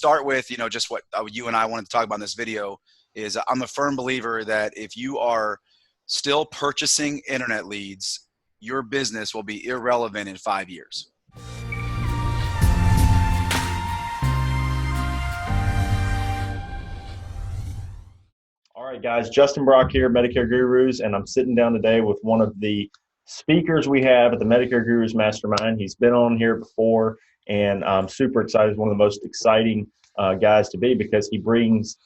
start with, just what you and I wanted to talk about in this video is I'm a firm believer that if you are still purchasing internet leads, your business will be irrelevant in 5 years. All right, guys, Justin Brock here, Medicare Gurus, and I'm sitting down today with one of the speakers we have at the Medicare Gurus Mastermind. He's been on here before, and I'm super excited. He's one of the most exciting guys to be because he brings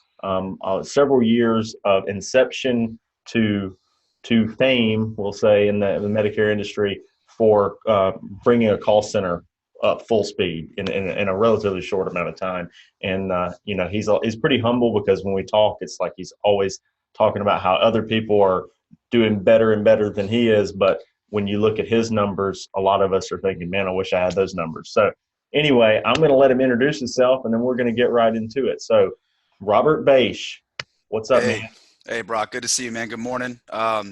several years of inception to fame, we'll say, in the Medicare industry for bringing a call center up full speed in a relatively short amount of time. And he's pretty humble because when we talk, it's like he's always talking about how other people are doing better and better than he is. But when you look at his numbers, a lot of us are thinking, man, I wish I had those numbers. So anyway, I'm going to let him introduce himself, and then we're going to get right into it. So Robert Bache, what's up, man? Hey, Brock. Good to see you, man. Good morning.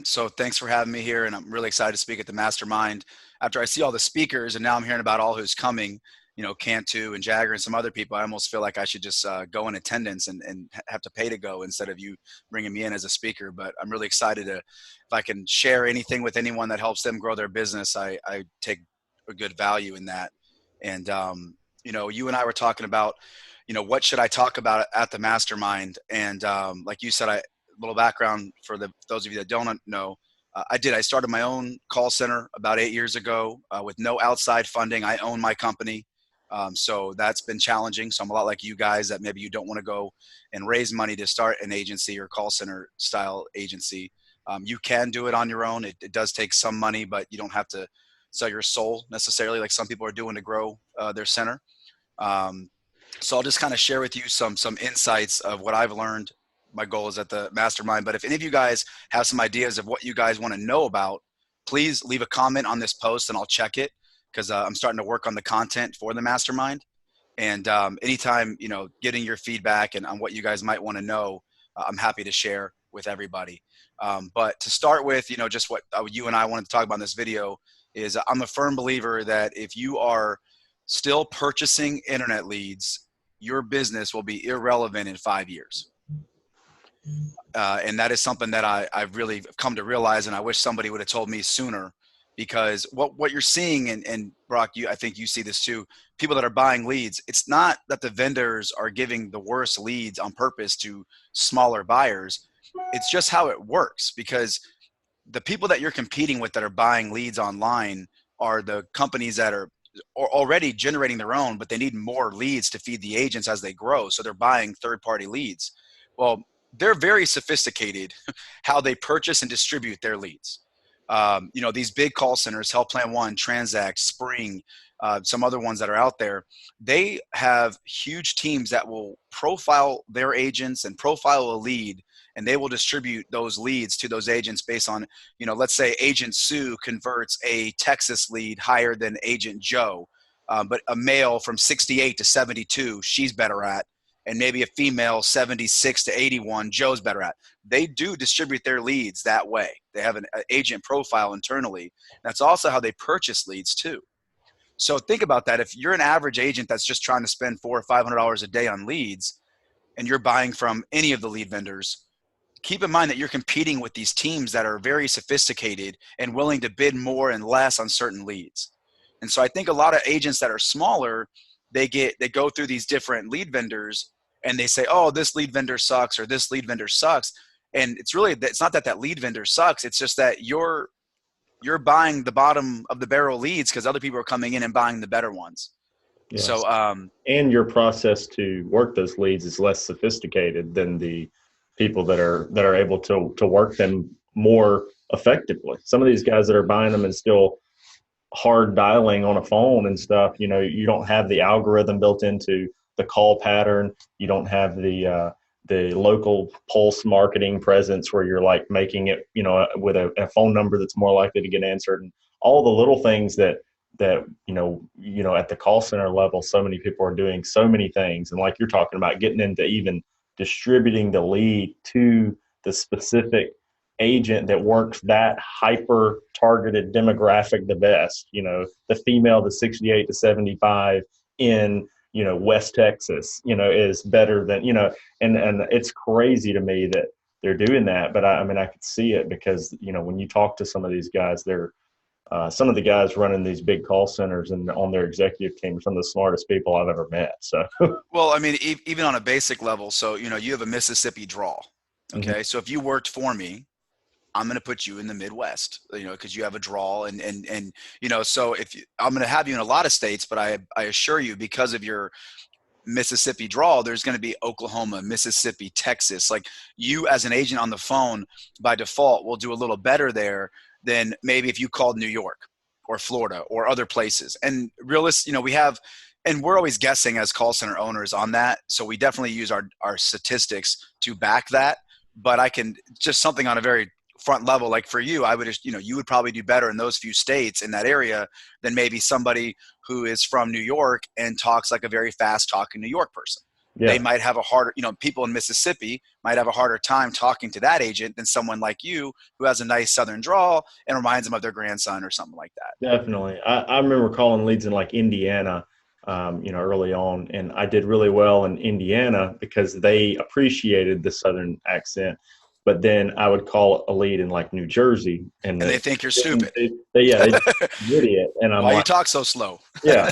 So thanks for having me here, and I'm really excited to speak at the Mastermind. After I see all the speakers, and now I'm hearing about all who's coming, Cantu and Jagger and some other people, I almost feel like I should just go in attendance and have to pay to go instead of you bringing me in as a speaker. But I'm really excited if I can share anything with anyone that helps them grow their business, I take a good value in that. And, you and I were talking about, what should I talk about at the Mastermind? And like you said, a little background for those of you that don't know, I started my own call center about 8 years ago with no outside funding. I own my company. So that's been challenging. So I'm a lot like you guys that maybe you don't want to go and raise money to start an agency or call center style agency. You can do it on your own. It does take some money, but you don't have to sell your soul necessarily like some people are doing to grow their center. So I'll just kind of share with you some insights of what I've learned. My goal is at the Mastermind. But if any of you guys have some ideas of what you guys want to know about, please leave a comment on this post and I'll check it because I'm starting to work on the content for the Mastermind. And anytime, getting your feedback and on what you guys might want to know, I'm happy to share with everybody. But to start with, just what you and I wanted to talk about in this video is I'm a firm believer that if you are still purchasing internet leads, your business will be irrelevant in 5 years. And that is something that I've really come to realize, and I wish somebody would have told me sooner, because what you're seeing, and Brock, I think you see this too, people that are buying leads, it's not that the vendors are giving the worst leads on purpose to smaller buyers. It's just how it works, because the people that you're competing with that are buying leads online are the companies that are already generating their own, but they need more leads to feed the agents as they grow. So they're buying third-party leads. Well, they're very sophisticated how they purchase and distribute their leads. These big call centers, Health Plan One, Transact, Spring, some other ones that are out there, they have huge teams that will profile their agents and profile a lead, and they will distribute those leads to those agents based on, let's say Agent Sue converts a Texas lead higher than Agent Joe, but a male from 68 to 72, she's better at. And maybe a female 76 to 81, Joe's better at. They do distribute their leads that way. They have an agent profile internally. That's also how they purchase leads too. So think about that. If you're an average agent that's just trying to spend $400 or $500 a day on leads, and you're buying from any of the lead vendors, keep in mind that you're competing with these teams that are very sophisticated and willing to bid more and less on certain leads. And so I think a lot of agents that are smaller, they go through these different lead vendors and they say, oh, this lead vendor sucks or this lead vendor sucks. And it's not that lead vendor sucks. It's just that you're buying the bottom of the barrel leads because other people are coming in and buying the better ones. Yes. So, and your process to work those leads is less sophisticated than the people that are able to work them more effectively. Some of these guys that are buying them and still hard dialing on a phone and stuff, you don't have the algorithm built into the call pattern. You don't have the local pulse marketing presence where you're like making it, with a phone number that's more likely to get answered, and all the little things that at the call center level, so many people are doing so many things. And like you're talking about, getting into even distributing the lead to the specific agent that works that hyper targeted demographic the best, the female, the 68 to 75 in West Texas, is better than, and it's crazy to me that they're doing that. But I mean, I could see it because, when you talk to some of these guys, some of the guys running these big call centers and on their executive team are some of the smartest people I've ever met. So, Well, I mean, even on a basic level, so, you have a Mississippi draw. Mhm. Okay. So if you worked for me, I'm going to put you in the Midwest, because you have a draw and so I'm going to have you in a lot of states, but I assure you, because of your Mississippi draw, there's going to be Oklahoma, Mississippi, Texas. Like, you as an agent on the phone by default will do a little better there than maybe if you called New York or Florida or other places. And we have, and we're always guessing as call center owners on that. So we definitely use our statistics to back that. But I can just something on a very front level, like for you, I would just, you would probably do better in those few states in that area than maybe somebody who is from New York and talks like a very fast talking New York person. They Yeah. might have a harder, people in Mississippi might have a harder time talking to that agent than someone like you who has a nice Southern drawl and reminds them of their grandson or something like that. Definitely. I remember calling leads in like Indiana, early on, and I did really well in Indiana because they appreciated the Southern accent. But then I would call a lead in like New Jersey, and And they think you're stupid. they just idiot. And I'm Why you like, talk so slow? yeah,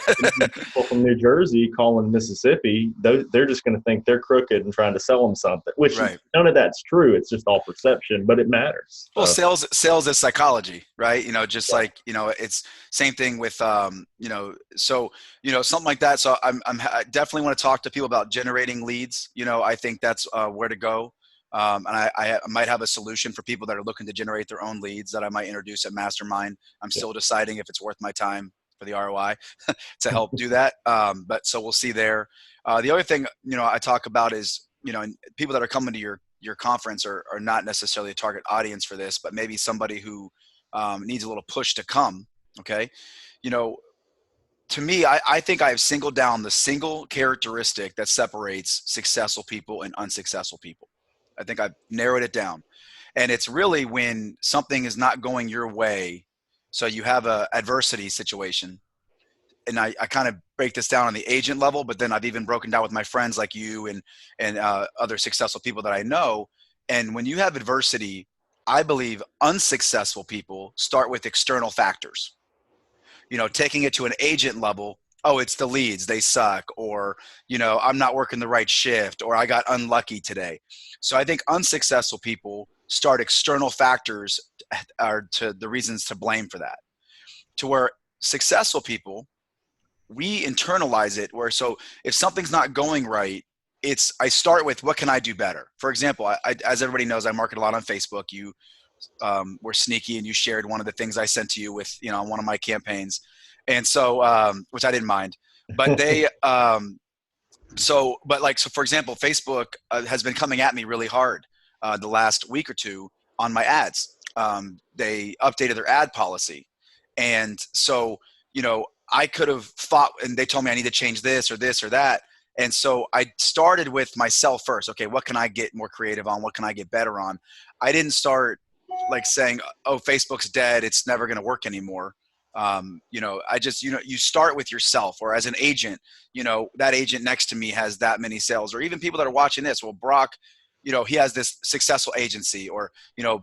people from New Jersey calling Mississippi, they're just going to think they're crooked and trying to sell them something, which Right. none of that's true. It's just all perception, but it matters. Well, So, sales is psychology, right? Just yeah. like, it's same thing with, so, something like that. So I definitely want to talk to people about generating leads. I think that's where to go. And I might have a solution for people that are looking to generate their own leads that I might introduce at Mastermind. I'm still deciding if it's worth my time for the ROI to help do that. But so we'll see there. The other thing, I talk about is, and people that are coming to your conference are not necessarily a target audience for this, but maybe somebody who needs a little push to come. Okay. To me, I think I have singled down the single characteristic that separates successful people and unsuccessful people. I think I've narrowed it down. And it's really when something is not going your way. So you have a adversity situation. And I kind of break this down on the agent level, but then I've even broken down with my friends like you and other successful people that I know. And when you have adversity, I believe unsuccessful people start with external factors. Taking it to an agent level, oh, it's the leads, they suck, or, I'm not working the right shift, or I got unlucky today. So I think unsuccessful people start external factors are to the reasons to blame for that. To where successful people, we internalize it so if something's not going right, I start with what can I do better? For example, as everybody knows, I market a lot on Facebook. You were sneaky and you shared one of the things I sent to you with, on one of my campaigns. And so, which I didn't mind, but so for example, Facebook has been coming at me really hard the last week or two on my ads. They updated their ad policy. And so, I could have fought, and they told me I need to change this or that. And so I started with myself first. Okay, what can I get more creative on? What can I get better on? I didn't start like saying, oh, Facebook's dead, it's never going to work anymore. I just, you start with yourself, or as an agent, that agent next to me has that many sales, or even people that are watching this. Well, Brock, he has this successful agency, or,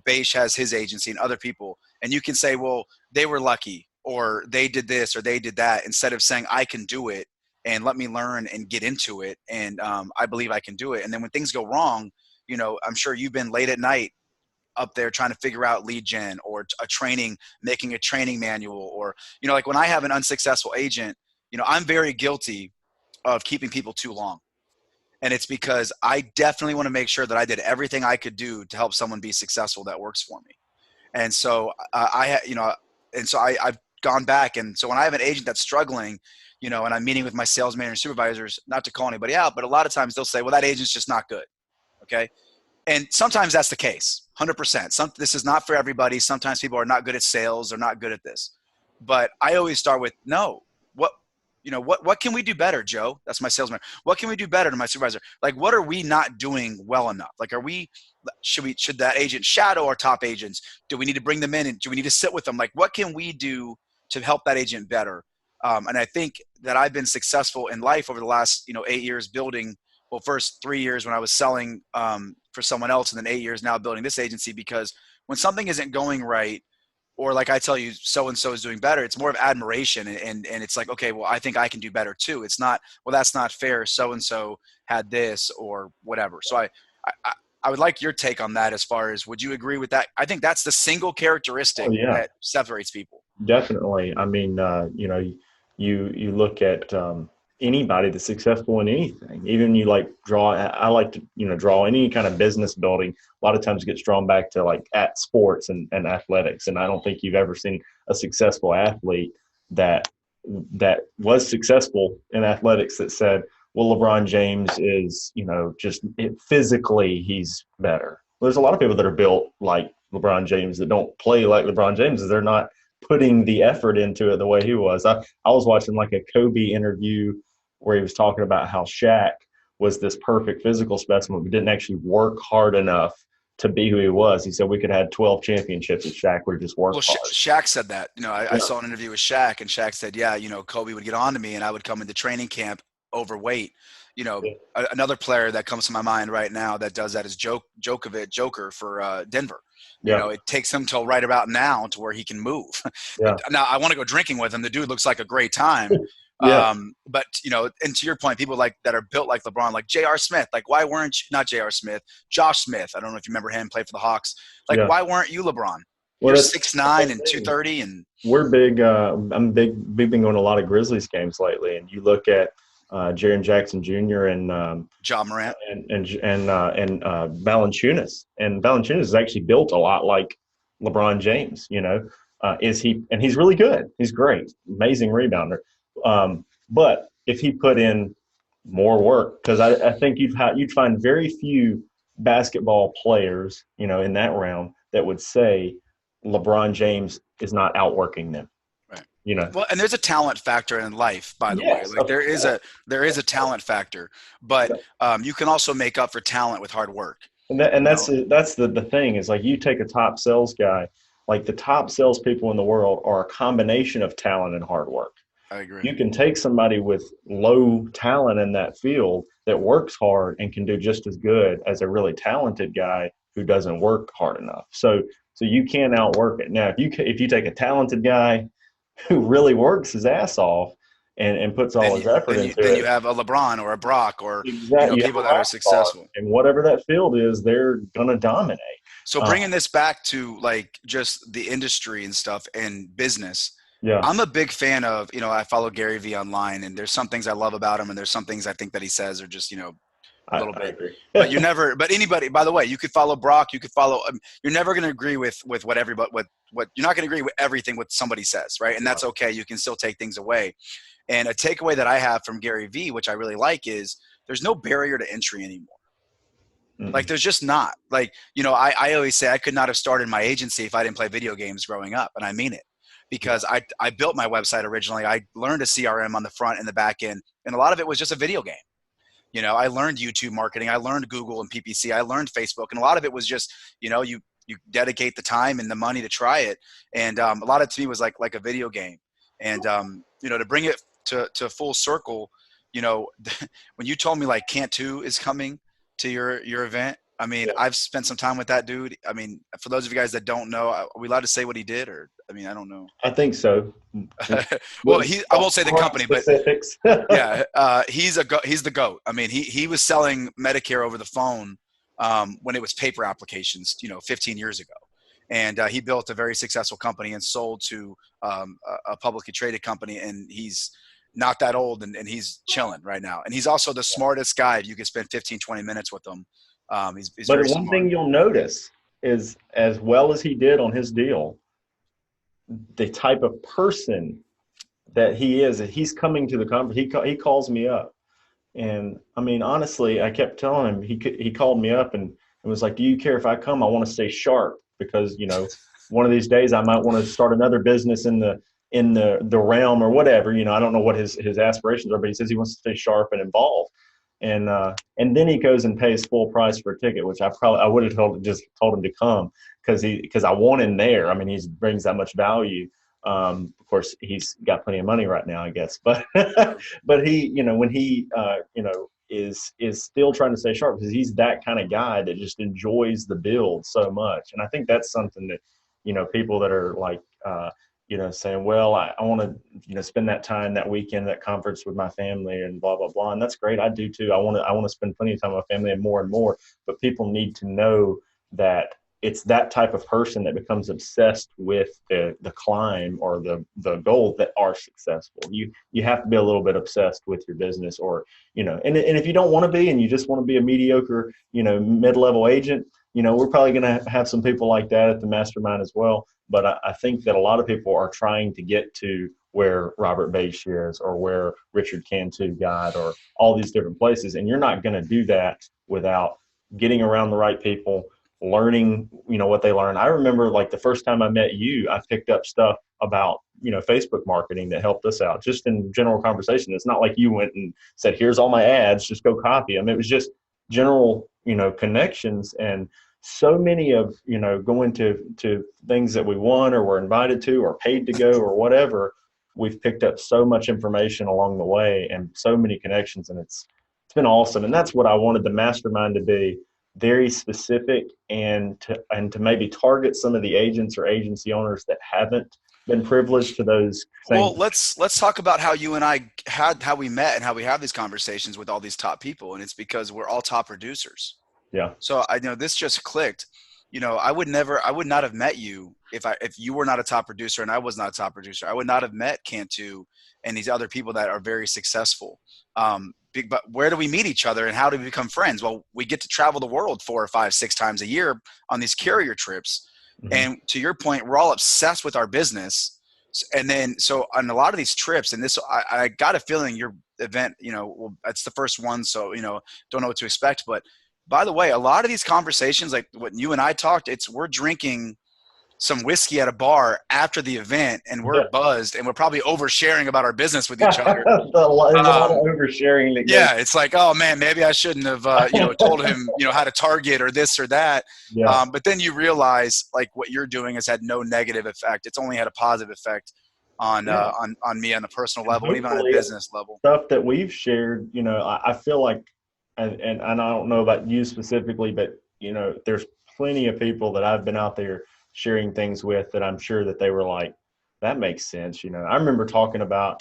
Bache has his agency and other people. And you can say, well, they were lucky, or they did this, or they did that, instead of saying, I can do it and let me learn and get into it. And I believe I can do it. And then when things go wrong, I'm sure you've been late at night up there trying to figure out lead gen or making a training manual, or, like when I have an unsuccessful agent, I'm very guilty of keeping people too long. And it's because I definitely want to make sure that I did everything I could do to help someone be successful that works for me. And so I've gone back. And so when I have an agent that's struggling, and I'm meeting with my sales manager and supervisors, not to call anybody out, but a lot of times they'll say, well, that agent's just not good. Okay. And sometimes that's the case, 100%. This is not for everybody. Sometimes people are not good at sales. They're not good at this. But I always start with, no, what can we do better, Joe? That's my salesman. What can we do better to my supervisor? Like, what are we not doing well enough? Like, should that agent shadow our top agents? Do we need to bring them in? And do we need to sit with them? Like, what can we do to help that agent better? And I think that I've been successful in life over the last, 8 years building, well, first 3 years when I was selling for someone else, and then 8 years now building this agency, because when something isn't going right, or like I tell you, so-and-so is doing better, it's more of admiration. And it's like, okay, well, I think I can do better too. It's not, well, that's not fair. So-and-so had this or whatever. So I, I would like your take on that as far as, would you agree with that? I think that's the single characteristic that separates people. Definitely. I mean, you look at anybody that's successful in anything. Even you I like to draw any kind of business building. A lot of times it gets drawn back to like at sports and athletics. And I don't think you've ever seen a successful athlete that was successful in athletics that said, well, LeBron James is, physically he's better. There's a lot of people that are built like LeBron James that don't play like LeBron James. They're not putting the effort into it the way he was. I was watching like a Kobe interview where he was talking about how Shaq was this perfect physical specimen, but didn't actually work hard enough to be who he was. He said we could have had 12 championships if Shaq would have just worked hard. Shaq said that. I saw an interview with Shaq, and Shaq said, yeah, Kobe would get on to me, and I would come into training camp overweight. Another player that comes to my mind right now that does that is Joker for Denver. It takes him till right about now to where he can move. Now I want to go drinking with him. The dude looks like a great time. But and to your point, people like that are built like LeBron, like J.R. Smith. Like, why weren't you, not J.R. Smith, Josh Smith? I don't know if you remember him, played for the Hawks. Like, why weren't you LeBron? You're 6'9" and 230, and we're big. I'm big. We've been going to a lot of Grizzlies games lately, and you look at Jaren Jackson Jr. and Ja Morant and Valanciunas. And Valanciunas is actually built a lot like LeBron James. And he's really good. He's great, amazing rebounder. But if he put in more work, because I think you'd find very few basketball players, in that realm that would say LeBron James is not outworking them. Right. Well, and there's a talent factor in life, by the way. Like there is a talent factor, but you can also make up for talent with hard work. And that's the thing is, like, you take a top sales guy, like the top salespeople in the world are a combination of talent and hard work. I agree. You can take somebody with low talent in that field that works hard and can do just as good as a really talented guy who doesn't work hard enough. So you can't outwork it. Now, if you take a talented guy who really works his ass off and puts all his effort into it, then you have a LeBron or a Brock or people that are successful. And whatever that field is, they're going to dominate. So bringing this back to like just the industry and stuff and business. Yeah, I'm a big fan of, I follow Gary Vee online, and there's some things I love about him, and there's some things I think that he says are just, a little bit. But but anybody, by the way, you could follow Brock, you could follow, you're never going to agree with what everybody, what you're not going to agree with everything what somebody says, right? And that's okay. You can still take things away. And a takeaway that I have from Gary Vee, which I really like, is there's no barrier to entry anymore. Mm-hmm. Like, there's just not. Like, I always say I could not have started my agency if I didn't play video games growing up, and I mean it. Because I built my website originally. I learned a CRM on the front and the back end, and a lot of it was just a video game. I learned YouTube marketing. I learned Google and PPC. I learned Facebook, and a lot of it was just, you dedicate the time and the money to try it. And a lot of it to me was like a video game. And to bring it to full circle, when you told me like Cantu is coming to your event, I mean, I've spent some time with that dude. I mean, for those of you guys that don't know, are we allowed to say what he did, or? I mean, I don't know. I think so. Well, I won't say the company, specifics. But he's the GOAT. I mean, he was selling Medicare over the phone when it was paper applications, 15 years ago. And he built a very successful company and sold to a publicly traded company. And he's not that old, and he's chilling right now. And he's also the smartest guy. You can spend 15, 20 minutes with him. He's but one thing you'll notice is, as well as he did on his deal, the type of person that he is, he's coming to the conference. He calls me up, and I mean, honestly, I kept telling him, he called me up and was like, do you care if I come? I want to stay sharp, because one of these days I might want to start another business in the realm or whatever. I don't know what his aspirations are, but he says he wants to stay sharp and involved. And then he goes and pays full price for a ticket, which I would have told him to come because I want him there. I mean, he brings that much value. Of course, he's got plenty of money right now, I guess. But but he, when he, is still trying to stay sharp because he's that kind of guy that just enjoys the build so much. And I think that's something that, people that are like, saying, well, I want to, spend that time, that weekend, that conference with my family and blah, blah, blah. And that's great. I do too. I want to spend plenty of time with my family and more, but people need to know that it's that type of person that becomes obsessed with the climb or the goal that are successful. You have to be a little bit obsessed with your business, or, and if you don't want to be, and you just want to be a mediocre, mid-level agent, we're probably going to have some people like that at the mastermind as well. But I think that a lot of people are trying to get to where Robert Bache is, or where Richard Cantu got, or all these different places. And you're not going to do that without getting around the right people, learning, what they learn. I remember like the first time I met you, I picked up stuff about, Facebook marketing that helped us out just in general conversation. It's not like you went and said, here's all my ads, just go copy them. It was just general, connections. And so many of, going to things that we won or were invited to or paid to go or whatever, we've picked up so much information along the way and so many connections, and it's been awesome. And that's what I wanted the mastermind to be, very specific, and to maybe target some of the agents or agency owners that haven't been privileged to those things. Well, let's talk about how you and I how we met and how we have these conversations with all these top people. And it's because we're all top producers. Yeah. So I know this just clicked. I would not have met you if you were not a top producer and I was not a top producer. I would not have met Cantu and these other people that are very successful. But where do we meet each other and how do we become friends? Well, we get to travel the world 4 or 5, 6 times a year on these carrier trips. Mm-hmm. And to your point, we're all obsessed with our business. And then, so on a lot of these trips, and this, I got a feeling your event, well, it's the first one. So, don't know what to expect. But by the way, a lot of these conversations, like what you and I talked, we're drinking some whiskey at a bar after the event, and we're buzzed, and we're probably oversharing about our business with each other. There's a lot of oversharing. Yeah, it's like, oh man, maybe I shouldn't have, told him, how to target or this or that. Yeah. But then you realize, like, what you're doing has had no negative effect. It's only had a positive effect on me on the personal level, even on a business level. Stuff that we've shared, I feel like, and I don't know about you specifically, but there's plenty of people that I've been out there sharing things with that I'm sure that they were like, that makes sense. I remember talking about,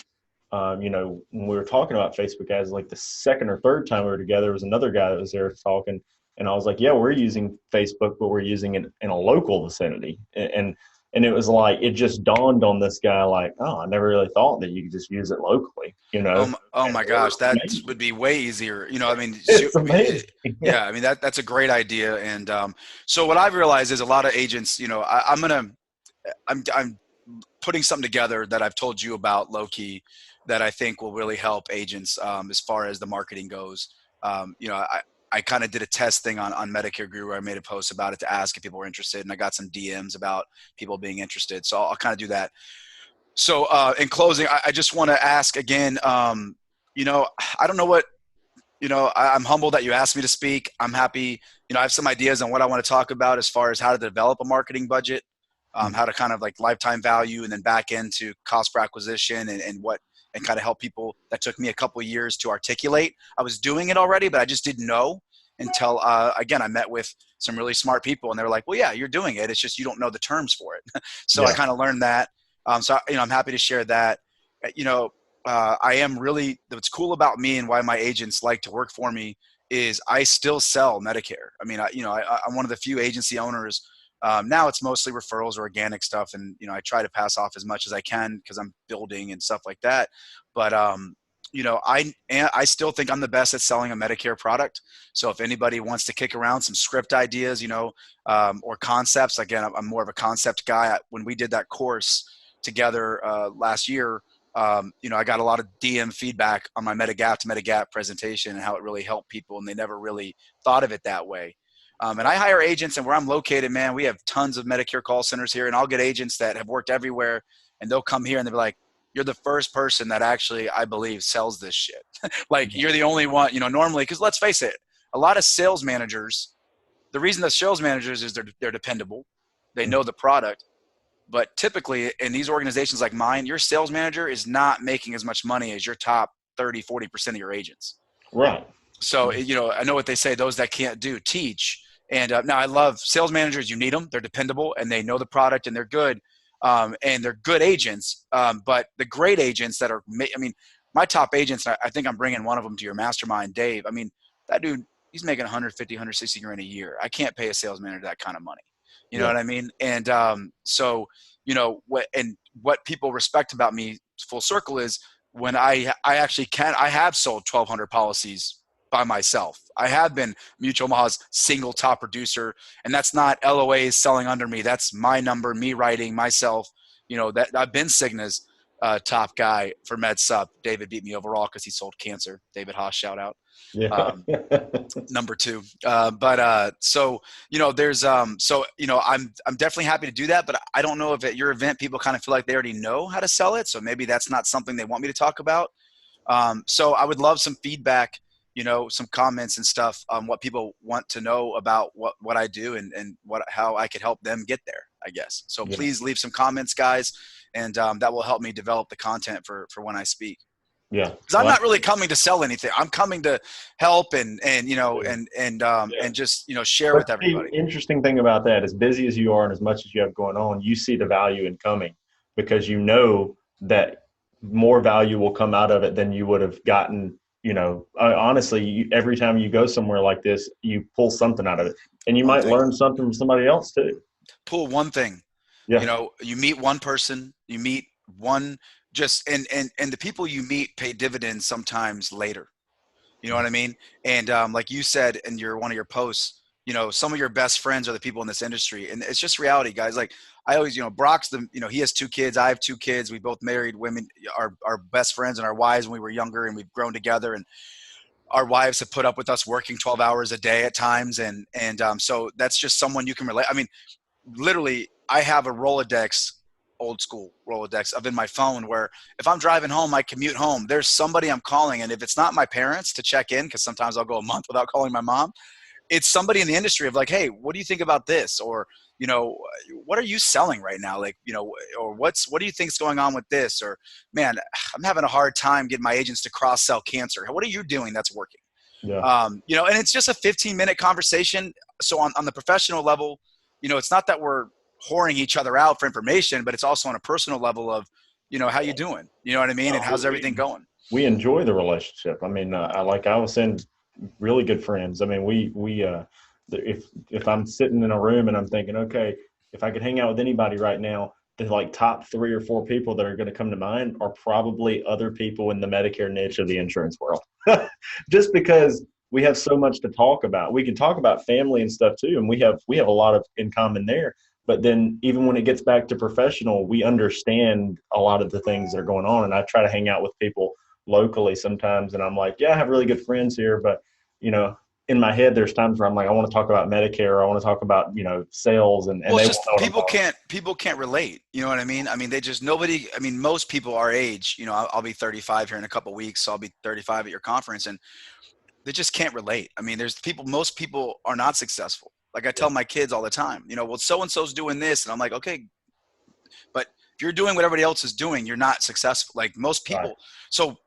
when we were talking about Facebook ads, like the second or third time we were together, there was another guy that was there talking, and I was like, yeah, we're using Facebook, but we're using it in a local vicinity. And it was like, it just dawned on this guy, like, oh, I never really thought that you could just use it locally, Oh my gosh, that would be way easier. It's amazing. Yeah, that's a great idea. And so what I've realized is a lot of agents, I'm putting something together that I've told you about low key that I think will really help agents as far as the marketing goes. I kind of did a test thing on Medicare Guru. I made a post about it to ask if people were interested, and I got some DMs about people being interested. So I'll kind of do that. So in closing, I just want to ask again, I don't know what, I'm humbled that you asked me to speak. I'm happy. I have some ideas on what I want to talk about as far as how to develop a marketing budget, how to kind of like lifetime value and then back into cost per acquisition and kind of help people. That took me a couple of years to articulate. I was doing it already, but I just didn't know until, again, I met with some really smart people and they were like, well, yeah, you're doing it. It's just, you don't know the terms for it. So I kind of learned that. So, I'm happy to share that. I am really, what's cool about me and why my agents like to work for me is I still sell Medicare. I'm one of the few agency owners. Now it's mostly referrals or organic stuff. And, I try to pass off as much as I can because I'm building and stuff like that. But, I still think I'm the best at selling a Medicare product. So if anybody wants to kick around some script ideas, or concepts, again, I'm more of a concept guy. When we did that course together last year, I got a lot of DM feedback on my Medigap to Medigap presentation and how it really helped people. And they never really thought of it that way. And I hire agents, and where I'm located, man, we have tons of Medicare call centers here, and I'll get agents that have worked everywhere, and they'll come here and they'll be like, you're the first person that actually, I believe, sells this shit. Like, you're the only one, normally, because let's face it, a lot of sales managers, the reason the sales managers is they're dependable. They know the product. But typically in these organizations like mine, your sales manager is not making as much money as your top 30, 40% of your agents. Right. So, I know what they say, those that can't do, teach. And now I love sales managers. You need them. They're dependable and they know the product and they're good. And they're good agents. But the great agents that are, my top agents, I think I'm bringing one of them to your mastermind, Dave. I mean, that dude, he's making 150, 160 grand a year. I can't pay a sales manager that kind of money. You know what I mean? And so, what people respect about me, full circle, is when I actually I have sold 1,200 policies by myself. I have been Mutual Omaha's single top producer, and that's not LOAs selling under me. That's my number, me writing myself. That I've been Cigna's top guy for MedSup. David beat me overall because he sold cancer. David Haas, shout out. Yeah. Number two. So I'm definitely happy to do that, but I don't know if at your event people kind of feel like they already know how to sell it. So maybe that's not something they want me to talk about. So I would love some feedback, some comments and stuff on what people want to know about what I do and how I could help them get there, I guess. So please leave some comments, guys. And that will help me develop the content for when I speak. Yeah. Because I'm not really coming to sell anything. I'm coming to help and just, share with everybody. The interesting thing about that, as busy as you are and as much as you have going on, you see the value in coming because you know that more value will come out of it than you would have gotten. Honestly, every time you go somewhere like this, you pull something out of it and you might learn something from somebody else too. Pull one thing. Yeah. You meet one person, you meet one and the people you meet pay dividends sometimes later. You know what I mean? And like you said in one of your posts, some of your best friends are the people in this industry. And it's just reality, guys. Like I always, Brock's he has 2 kids. I have 2 kids. We both married women, our best friends and our wives when we were younger, and we've grown together. And our wives have put up with us working 12 hours a day at times. And so that's just someone you can relate. I mean, literally, I have a Rolodex, old school Rolodex of in my phone where if I'm driving home, I commute home, there's somebody I'm calling. And if it's not my parents to check in, because sometimes I'll go a month without calling my mom, it's somebody in the industry of like, hey, what do you think about this? Or, what are you selling right now? Like, or what do you think is going on with this? Or, man, I'm having a hard time getting my agents to cross sell cancer. What are you doing that's working? Yeah. And it's just a 15-minute conversation. So on the professional level, it's not that we're whoring each other out for information, but it's also on a personal level of, how you doing? You know what I mean? And how's everything going? We enjoy the relationship. I mean, I was saying, really good friends. I mean, if I'm sitting in a room and I'm thinking, okay, if I could hang out with anybody right now, the like top 3 or 4 people that are going to come to mind are probably other people in the Medicare niche of the insurance world. Just because we have so much to talk about. We can talk about family and stuff too, and we have a lot of in common there. But then even when it gets back to professional, we understand a lot of the things that are going on. And I try to hang out with people locally sometimes, and I'm like, yeah, I have really good friends here, but in my head, there's times where I'm like, I want to talk about Medicare, I want to talk about sales, and well, they just people can't relate. You know what I mean? I mean, most people our age, I'll be 35 here in a couple of weeks, so I'll be 35 at your conference, and they just can't relate. I mean, most people are not successful. Like I tell my kids all the time, well, so-and-so's doing this. And I'm like, okay, but if you're doing what everybody else is doing, you're not successful. Like most people. Right. So,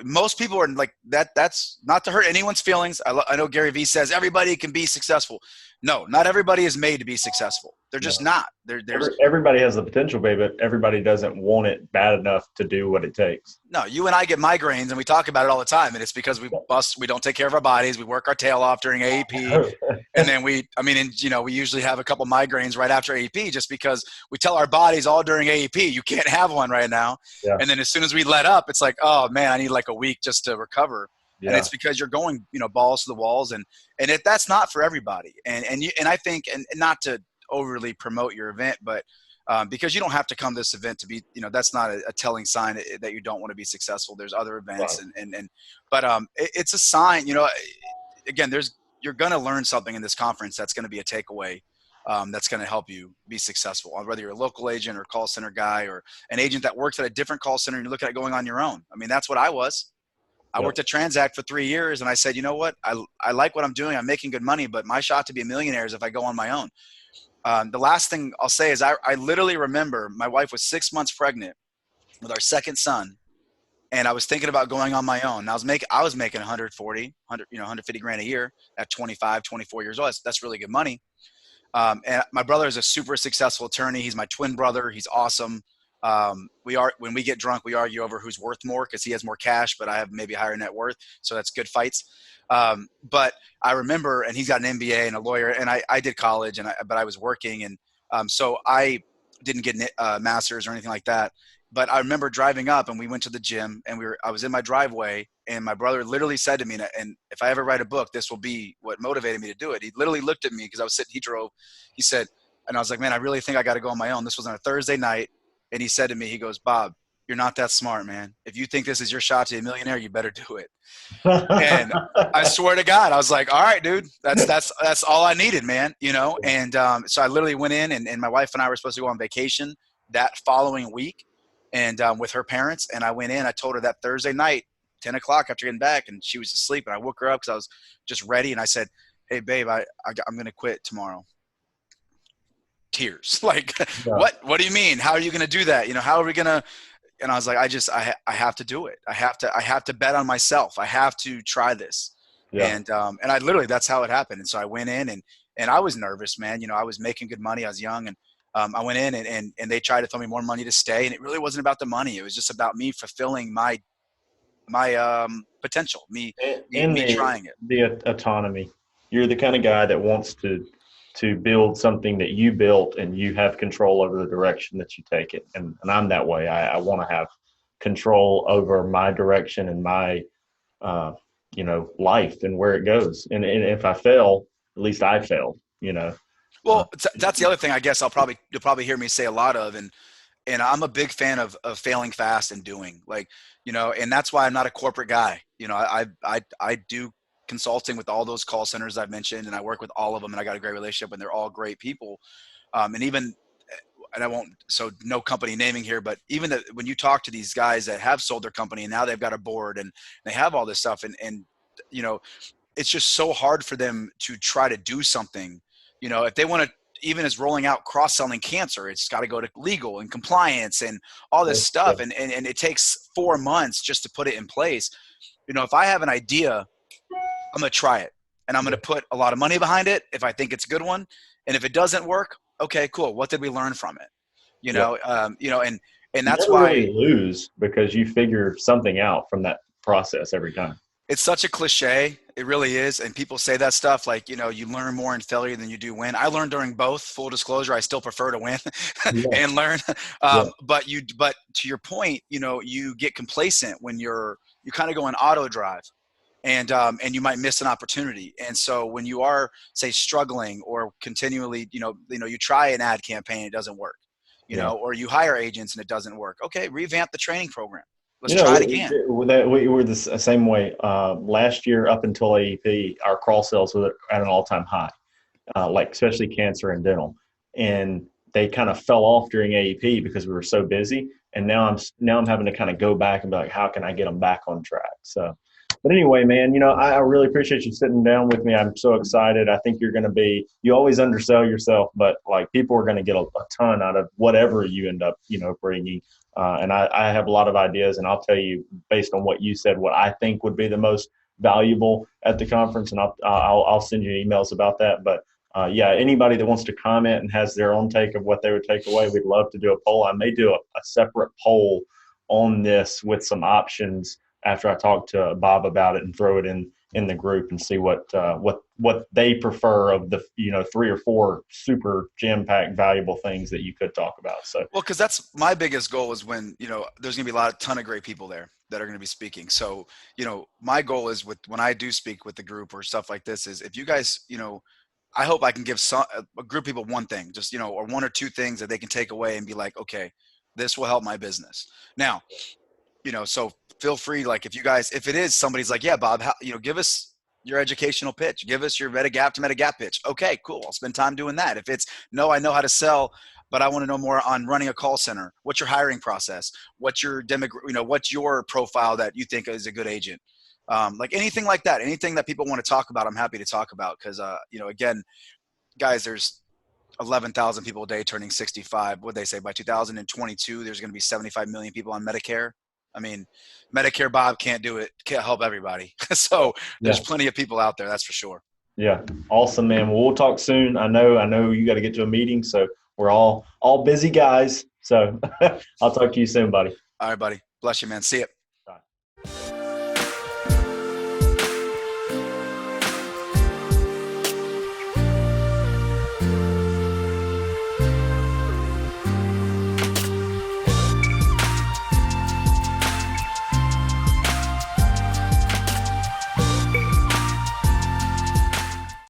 most people are like that. That's not to hurt anyone's feelings. I know Gary Vee says everybody can be successful. No, not everybody is made to be successful. They're just not. Everybody has the potential, babe, but everybody doesn't want it bad enough to do what it takes. No, you and I get migraines, and we talk about it all the time. And it's because we don't take care of our bodies. We work our tail off during AEP. And then we usually have a couple migraines right after AEP just because we tell our bodies all during AEP, you can't have one right now. Yeah. And then as soon as we let up, it's like, oh man, I need like a week just to recover. Yeah. And it's because you're going, balls to the walls, and that's not for everybody. And I think, and not to overly promote your event, but because you don't have to come to this event to be, that's not a telling sign that you don't want to be successful. There's other events, right. But it's a sign. Again, you're going to learn something in this conference that's going to be a takeaway. That's going to help you be successful, whether you're a local agent or call center guy or an agent that works at a different call center and you're looking at going on your own. I mean, that's what I was. I worked at Transact for 3 years, and I said, you know what? I like what I'm doing. I'm making good money, but my shot to be a millionaire is if I go on my own. The last thing I'll say is I literally remember my wife was 6 months pregnant with our second son, and I was thinking about going on my own. And I was making 150 grand a year at 25, 24 years old. That's really good money. And my brother is a super successful attorney. He's my twin brother. He's awesome. When we get drunk, we argue over who's worth more because he has more cash, but I have maybe a higher net worth. So that's good fights. But I remember, and he's got an MBA and a lawyer, and I did college, but I was working, and so I didn't get a master's or anything like that. But I remember driving up, and we went to the gym, and I was in my driveway, and my brother literally said to me, and if I ever write a book, this will be what motivated me to do it. He literally looked at me because I was sitting, he said, and I was like, man, I really think I got to go on my own. This was on a Thursday night. And he said to me, he goes, Bob, you're not that smart, man. If you think this is your shot to be a millionaire, you better do it. And I swear to God, I was like, all right, dude, that's all I needed, man. And so I literally went in, and my wife and I were supposed to go on vacation that following week, and with her parents. And I went in, I told her that Thursday night, 10 o'clock after getting back, and she was asleep, and I woke her up because I was just ready. And I said, hey babe, I'm going to quit tomorrow. Tears. Like, Yeah. What do you mean? How are you going to do that? How are we going to, and I was like, I have to do it. I have to bet on myself. I have to try this. Yeah. And I literally, that's how it happened. And so I went in, and I was nervous, man. I was making good money. I was young, and I went in, and they tried to throw me more money to stay. And it really wasn't about the money. It was just about me fulfilling my potential, me trying it. The autonomy. You're the kind of guy that wants to build something that you built, and you have control over the direction that you take it. And I'm that way. I want to have control over my direction and my, life and where it goes. And if I fail, at least I failed, Well, that's the other thing I guess you'll probably hear me say a lot of, and I'm a big fan of failing fast and doing, like, and that's why I'm not a corporate guy. I do consulting with all those call centers I've mentioned, and I work with all of them, and I got a great relationship, and they're all great people. And I won't, so no company naming here, but even when you talk to these guys that have sold their company and now they've got a board and they have all this stuff, and it's just so hard for them to try to do something, if they want to, even as rolling out cross-selling cancer, it's got to go to legal and compliance and all this stuff. And it takes 4 months just to put it in place. If I have an idea, I'm going to try it, and I'm going to put a lot of money behind it if I think it's a good one. And if it doesn't work, okay, cool. What did we learn from it? And that's why you lose, because you figure something out from that process every time. It's such a cliche. It really is. And people say that stuff like, you learn more in failure than you do win. I learned during both. Full disclosure, I still prefer to win and learn. But to your point, you get complacent when you kind of go in auto drive, and you might miss an opportunity. And so when you are, say, struggling or continually, you try an ad campaign, it doesn't work, or you hire agents and it doesn't work. Okay, revamp the training program. Let's try it again. We were the same way. Last year, up until AEP, our call sales were at an all-time high, like especially cancer and dental. And they kind of fell off during AEP because we were so busy. And now I'm having to kind of go back and be like, how can I get them back on track? So, but anyway, man, I really appreciate you sitting down with me. I'm so excited. I think you always undersell yourself, but like people are going to get a ton out of whatever you end up, bringing. And I have a lot of ideas, and I'll tell you based on what you said, what I think would be the most valuable at the conference, and I'll send you emails about that. But anybody that wants to comment and has their own take of what they would take away, we'd love to do a poll. I may do a separate poll on this with some options after I talk to Bob about it and throw it in the group and see what they prefer of the 3 or 4 super jam-packed valuable things that you could talk about. So because that's my biggest goal is when there's gonna be a ton of great people there that are gonna be speaking. So my goal is when I do speak with the group or stuff like this is, if you guys I hope I can give a group of people one thing, just or 1 or 2 things that they can take away and be like, okay, this will help my business. Now so feel free, like if it is somebody's like, yeah, Bob, give us your educational pitch, give us your Medigap to Medigap pitch. Okay, cool. I'll spend time doing that. If it's, no, I know how to sell, but I want to know more on running a call center. What's your hiring process? What's your what's your profile that you think is a good agent? Like anything like that, anything that people want to talk about, I'm happy to talk about. Cause again, guys, 11,000 people a day turning 65. What they say by 2022, there's going to be 75 million people on Medicare. I mean, Medicare Bob can't do it, can't help everybody. So there's plenty of people out there. That's for sure. Yeah. Awesome, man. Well, we'll talk soon. I know you got to get to a meeting, so we're all busy guys. So I'll talk to you soon, buddy. All right, buddy. Bless you, man. See you. Bye.